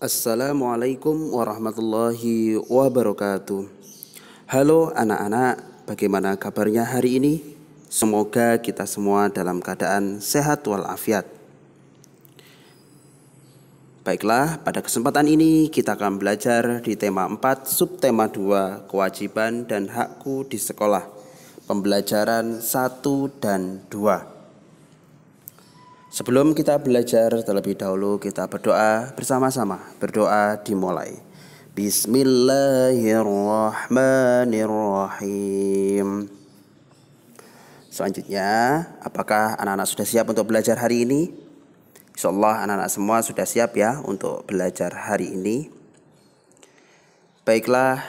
Assalamualaikum warahmatullahi wabarakatuh. Halo anak-anak, bagaimana kabarnya hari ini? Semoga kita semua dalam keadaan sehat walafiat. Baiklah, pada kesempatan ini kita akan belajar di tema 4, subtema 2, kewajiban dan hakku di sekolah. Pembelajaran 1 dan 2. Sebelum kita belajar, terlebih dahulu kita berdoa bersama-sama. Berdoa dimulai. Bismillahirrahmanirrahim. Selanjutnya, apakah anak-anak sudah siap untuk belajar hari ini? Insyaallah anak-anak semua sudah siap ya untuk belajar hari ini. Baiklah,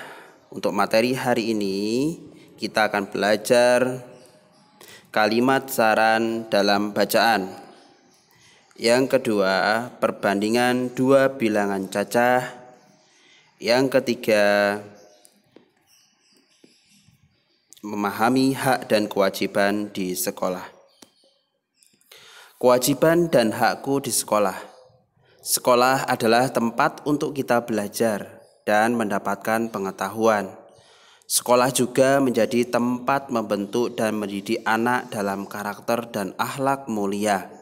untuk materi hari ini kita akan belajar kalimat saran dalam bacaan. Yang kedua, perbandingan dua bilangan cacah. Yang ketiga, memahami hak dan kewajiban di sekolah. Kewajiban dan hakku di sekolah. Sekolah adalah tempat untuk kita belajar dan mendapatkan pengetahuan. Sekolah juga menjadi tempat membentuk dan mendidik anak dalam karakter dan akhlak mulia.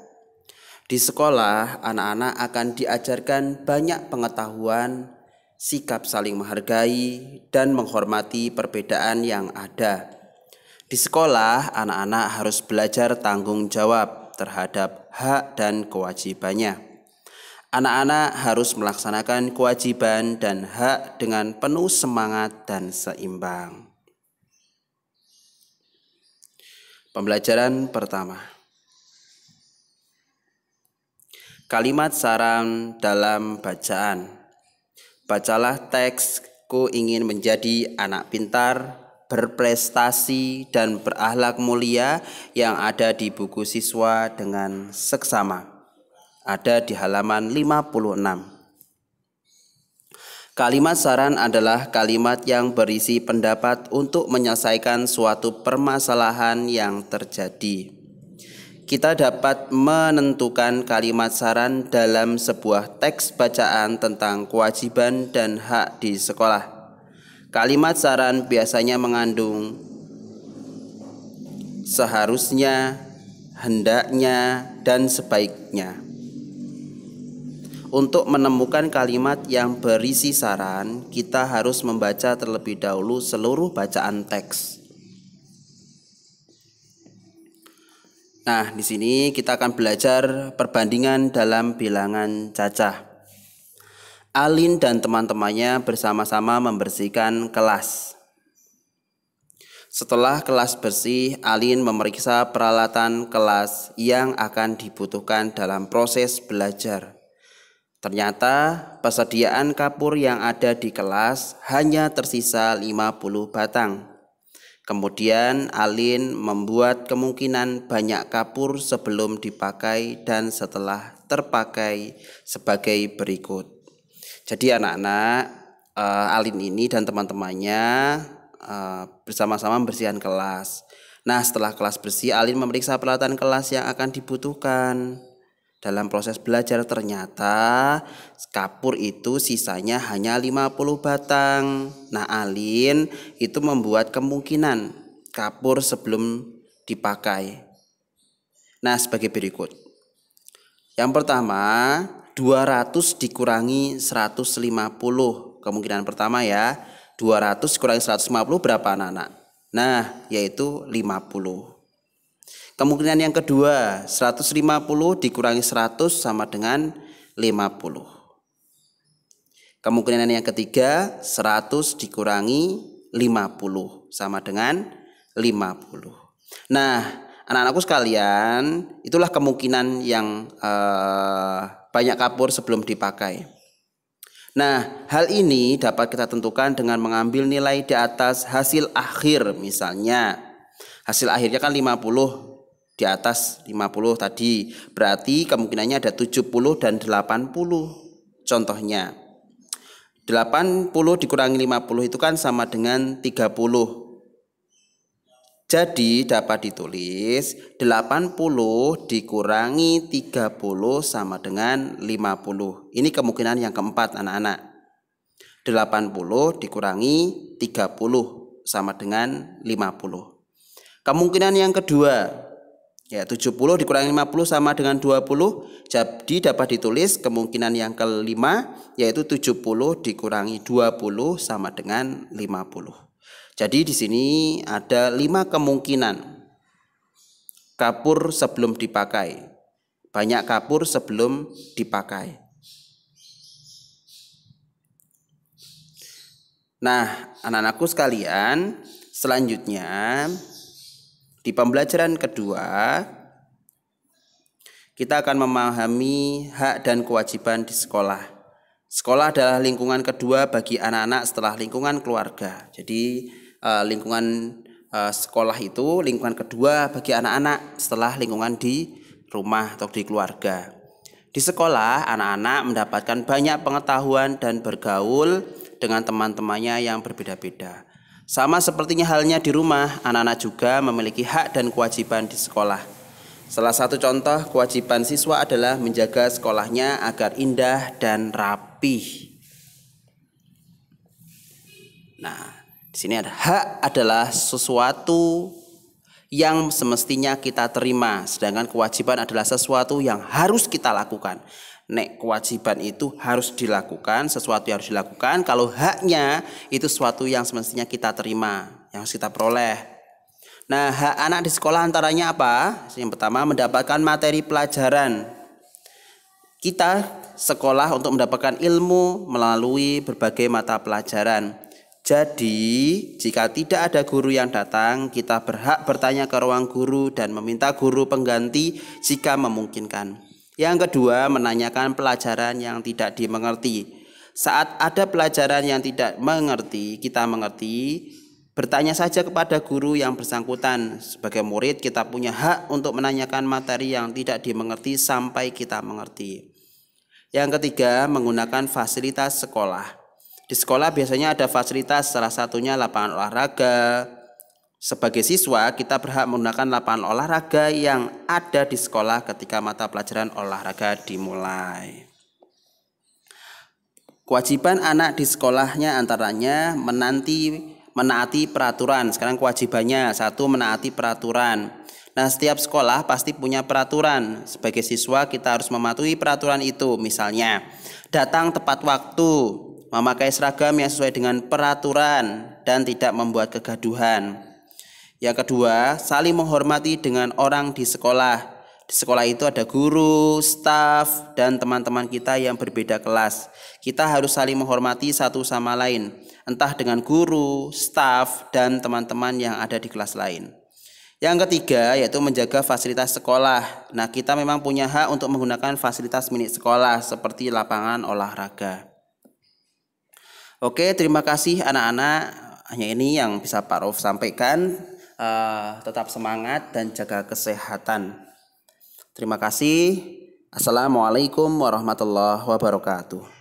Di sekolah, anak-anak akan diajarkan banyak pengetahuan, sikap saling menghargai, dan menghormati perbedaan yang ada. Di sekolah, anak-anak harus belajar tanggung jawab terhadap hak dan kewajibannya. Anak-anak harus melaksanakan kewajiban dan hak dengan penuh semangat dan seimbang. Pembelajaran pertama. Kalimat saran dalam bacaan. Bacalah teks, ku ingin menjadi anak pintar, berprestasi, dan berakhlak mulia yang ada di buku siswa dengan seksama. Ada di halaman 56. Kalimat saran adalah kalimat yang berisi pendapat untuk menyelesaikan suatu permasalahan yang terjadi. Kita dapat menentukan kalimat saran dalam sebuah teks bacaan tentang kewajiban dan hak di sekolah. Kalimat saran biasanya mengandung seharusnya, hendaknya, dan sebaiknya. Untuk menemukan kalimat yang berisi saran, kita harus membaca terlebih dahulu seluruh bacaan teks. Nah, di sini kita akan belajar perbandingan dalam bilangan cacah. Alin dan teman-temannya bersama-sama membersihkan kelas. Setelah kelas bersih, Alin memeriksa peralatan kelas yang akan dibutuhkan dalam proses belajar. Ternyata persediaan kapur yang ada di kelas hanya tersisa 50 batang. Kemudian Alin membuat kemungkinan banyak kapur sebelum dipakai dan setelah terpakai sebagai berikut. Jadi anak-anak, Alin ini dan teman-temannya bersama-sama membersihkan kelas. Nah, setelah kelas bersih, Alin memeriksa peralatan kelas yang akan dibutuhkan. Dalam proses belajar ternyata kapur itu sisanya hanya 50 batang. Nah, Alin itu membuat kemungkinan kapur sebelum dipakai. Nah, sebagai berikut. Yang pertama, 200 dikurangi 150. Kemungkinan pertama ya, 200 dikurangi 150 berapa anak-anak? Nah, yaitu 50. Kemungkinan yang kedua, 150 dikurangi 100 sama dengan 50. Kemungkinan yang ketiga, 100 dikurangi 50 sama dengan 50. Nah, anak-anakku sekalian, itulah kemungkinan yang banyak kapur sebelum dipakai. Nah, hal ini dapat kita tentukan dengan mengambil nilai di atas hasil akhir. Misalnya, hasil akhirnya kan 50. Di atas 50 tadi, berarti kemungkinannya ada 70 dan 80. Contohnya 80 dikurangi 50 itu kan sama dengan 30. Jadi dapat ditulis 80 dikurangi 30 sama dengan 50. Ini kemungkinan yang keempat anak-anak. 80 dikurangi 30 sama dengan 50. Kemungkinan yang kedua, ya 70 dikurangi 50 sama dengan 20. Jadi dapat ditulis kemungkinan yang kelima, yaitu 70 dikurangi 20 sama dengan 50. Jadi di sini ada 5 kemungkinan kapur sebelum dipakai. Banyak kapur sebelum dipakai. Nah, anak-anakku sekalian, selanjutnya di pembelajaran kedua kita akan memahami hak dan kewajiban di sekolah. Sekolah adalah lingkungan kedua bagi anak-anak setelah lingkungan keluarga. Jadi lingkungan sekolah itu lingkungan kedua bagi anak-anak setelah lingkungan di rumah atau di keluarga. Di sekolah, anak-anak mendapatkan banyak pengetahuan dan bergaul dengan teman-temannya yang berbeda-beda. Sama sepertinya halnya di rumah, anak-anak juga memiliki hak dan kewajiban di sekolah. Salah satu contoh kewajiban siswa adalah menjaga sekolahnya agar indah dan rapih. Nah, di sini ada hak adalah sesuatu yang semestinya kita terima, sedangkan kewajiban adalah sesuatu yang harus kita lakukan. Nek kewajiban itu harus dilakukan, sesuatu yang harus dilakukan. Kalau haknya itu sesuatu yang semestinya kita terima, yang harus kita peroleh. Nah, hak anak di sekolah antaranya apa? Yang pertama, mendapatkan materi pelajaran. Kita sekolah untuk mendapatkan ilmu melalui berbagai mata pelajaran. Jadi, jika tidak ada guru yang datang, kita berhak bertanya ke ruang guru dan meminta guru pengganti jika memungkinkan. Yang kedua, menanyakan pelajaran yang tidak dimengerti. Saat ada pelajaran yang tidak mengerti, kita mengerti, bertanya saja kepada guru yang bersangkutan. Sebagai murid, kita punya hak untuk menanyakan materi yang tidak dimengerti sampai kita mengerti. Yang ketiga, menggunakan fasilitas sekolah. Di sekolah biasanya ada fasilitas, salah satunya lapangan olahraga. Sebagai siswa, kita berhak menggunakan lapangan olahraga yang ada di sekolah ketika mata pelajaran olahraga dimulai. Kewajiban anak di sekolahnya antaranya menaati peraturan. Sekarang kewajibannya, 1, menaati peraturan. Nah, setiap sekolah pasti punya peraturan. Sebagai siswa kita harus mematuhi peraturan itu. Misalnya, datang tepat waktu, memakai seragam yang sesuai dengan peraturan, dan tidak membuat kegaduhan. Yang kedua, saling menghormati dengan orang di sekolah. Di sekolah itu ada guru, staf, dan teman-teman kita yang berbeda kelas. Kita harus saling menghormati satu sama lain, entah dengan guru, staf, dan teman-teman yang ada di kelas lain. Yang ketiga, yaitu menjaga fasilitas sekolah. Nah, kita memang punya hak untuk menggunakan fasilitas milik sekolah seperti lapangan olahraga. Oke, terima kasih anak-anak. Hanya ini yang bisa Pak Rauf sampaikan. Tetap semangat dan jaga kesehatan. Terima kasih. Assalamualaikum warahmatullahi wabarakatuh.